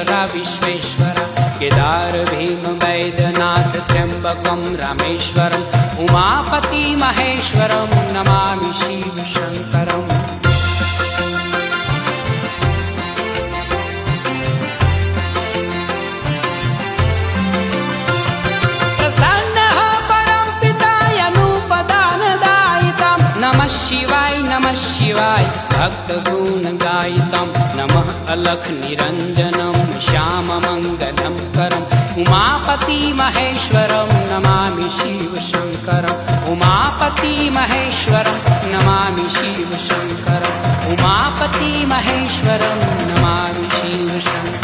महेश्वरा विश्वेश्वरा केदार भीम वैद्यनाथ त्र्यंबकं रामेश्वरम् उमापति महेश्वरं नमामि शिव शंकरम् नमः शिवाय भक्त गुण गायितं नमः अलख निरंजनं श्याम मंगलम करम उमापति महेश्वरं नमामि शिव शंकरम उमापति महेश्वरं नमामि शिव शंकरम उमापति महेश्वरं नमामि शिव शंकरम।